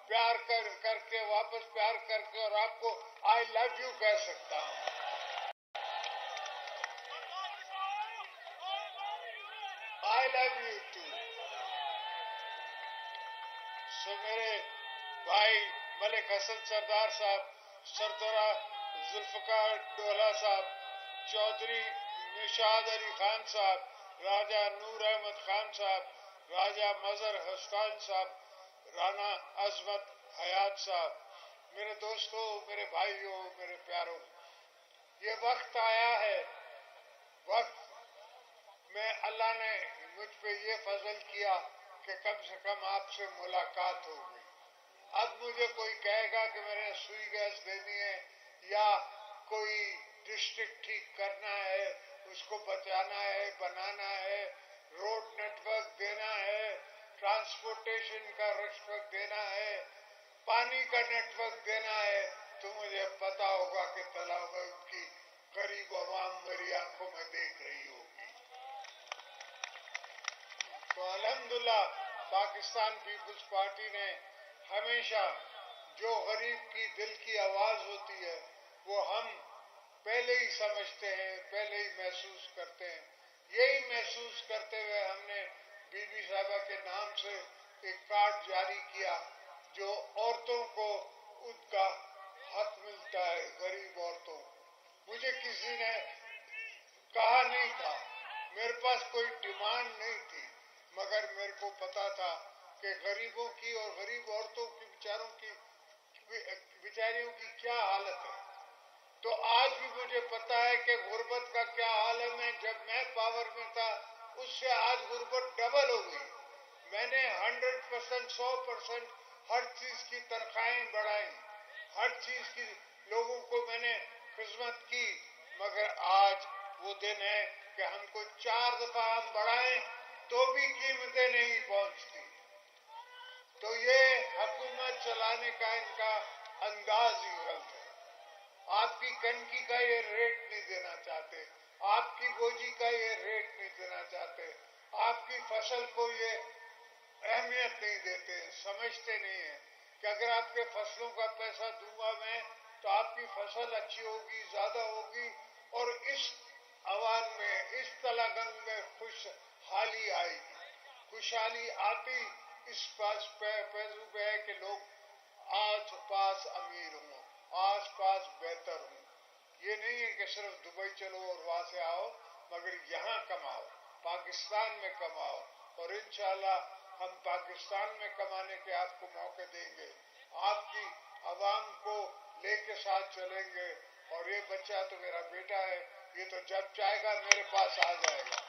پیار کر کے واپس پیار کر کے اور آپ کو آئی لو یو کہہ سکتا ہوں. آئی لو یو ٹو. سو میرے بھائی ملک حسن سردار صاحب، سردرا ذوالفقار ڈولہ صاحب، چودھری نشاد علی خان صاحب، راجہ نور احمد خان صاحب، راجہ مظہر حسان صاحب، رانا عظمت حیات صاحب، میرے دوستوں، میرے بھائیوں، میرے پیاروں، یہ وقت آیا ہے، وقت میں اللہ نے مجھ پہ یہ فضل کیا کہ کم سے کم آپ سے ملاقات ہو گئی. اب مجھے کوئی کہے گا کہ میں نے سوئی گیس دینی ہے یا کوئی ڈسٹرکٹ ٹھیک کرنا ہے، اس کو بچانا ہے، بنانا ہے، روڈ نیٹ ورک دینا ہے، ٹرانسپورٹیشن کا نیٹورک دینا ہے، پانی کا نیٹ ورک دینا ہے، تو مجھے پتا ہوگا کہ تلاوت کی غریب عوام میری آنکھوں میں دیکھ رہی ہوگی. تو الحمدللہ پاکستان پیپلز پارٹی نے ہمیشہ جو غریب کی دل کی آواز ہوتی ہے وہ ہم پہلے ہی سمجھتے ہیں، پہلے ہی محسوس کرتے ہیں. یہی محسوس کرتے ہوئے ہم نے بی بی صاحبہ کے نام سے ایک کارڈ جاری کیا جو عورتوں کو ان کا حق ملتا ہے، غریب عورتوں. مجھے کسی نے کہا نہیں تھا، میرے پاس کوئی ڈیمانڈ نہیں تھی، مگر میرے کو پتا تھا کہ غریبوں کی اور غریب عورتوں کی بیچاریوں کی کیا حالت ہے. تو آج بھی مجھے پتا ہے کہ غربت کا کیا عالم ہے. جب میں پاور میں تھا اس سے آج غربت ڈبل ہو گئی. میں نے 100%، 100% ہر چیز کی تنخواہیں بڑھائیں، ہر چیز کی لوگوں کو میں نے خدمت کی، مگر آج وہ دن ہے کہ ہم کو 4 دفعہ ہم بڑھائیں تو بھی قیمتیں نہیں پہنچتی. تو یہ حکومت چلانے کا ان کا انداز ہی غلط ہے. آپ کی کنکی کا یہ ریٹ نہیں دینا چاہتے، آپ کی گوجی کا یہ ریٹ نہیں دینا چاہتے، آپ کی فصل کو یہ اہمیت نہیں دیتے. سمجھتے نہیں ہیں کہ اگر آپ کے فصلوں کا پیسہ دوں گا میں تو آپ کی فصل اچھی ہوگی، زیادہ ہوگی، اور اس عوام میں، اس تلنگانہ میں خوشحالی آئے گی. خوشحالی آتی اس پیسوں پہ ہے کہ لوگ آس پاس امیر ہوں، آس پاس بہتر ہوں. یہ نہیں ہے کہ صرف دبئی چلو اور وہاں سے آؤ، مگر یہاں کماؤ، پاکستان میں کماؤ. اور انشاءاللہ ہم پاکستان میں کمانے کے آپ کو موقع دیں گے، آپ کی عوام کو لے کے ساتھ چلیں گے. اور یہ بچہ تو میرا بیٹا ہے، یہ تو جب چاہے گا میرے پاس آ جائے گا.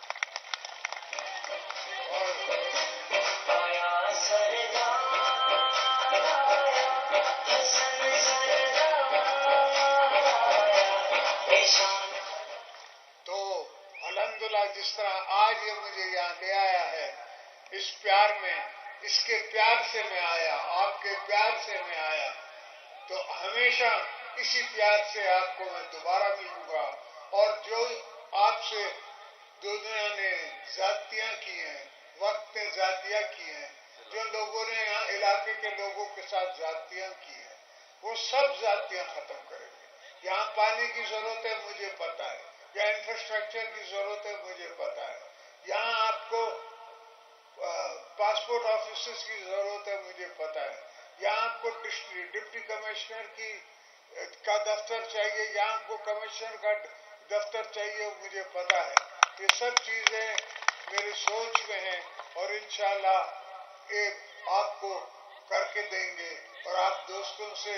تو الحمدللہ جس طرح آج یہ مجھے یہاں لے آیا ہے، اس پیار میں، اس کے پیار سے میں آیا، آپ کے پیار سے میں آیا، تو ہمیشہ اسی پیار سے آپ کو میں دوبارہ ملوں گا. اور جو آپ سے دنیا نے زیادتیاں کی ہیں، وقت نے زیادتیاں کی ہیں، جو لوگوں نے یہاں علاقے کے لوگوں کے ساتھ زیادتیاں کی ہیں، وہ سب زیادتیاں ختم کریں گے. یہاں پانی کی ضرورت ہے، مجھے پتا ہے. یہاں انفراسٹرکچر کی ضرورت ہے، مجھے پتا ہے. یہاں آپ کو پاسپورٹ آفیسز کی ضرورت ہے، مجھے پتا ہے. یہاں آپ کو ڈپٹی کمشنر کا دفتر چاہیے، یہاں آپ کو کمشنر کا دفتر چاہیے، مجھے پتا ہے. یہ سب چیزیں میری سوچ میں ہیں اور انشاءاللہ آپ کو کر کے دیں گے. اور آپ دوستوں سے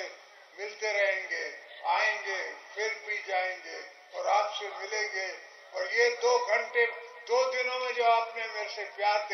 ملتے رہیں گے، آئیں گے، پھر بھی جائیں گے اور آپ سے ملیں گے. اور یہ 2 گھنٹے 2 دنوں میں جو آپ نے میرے سے پیار دکھایا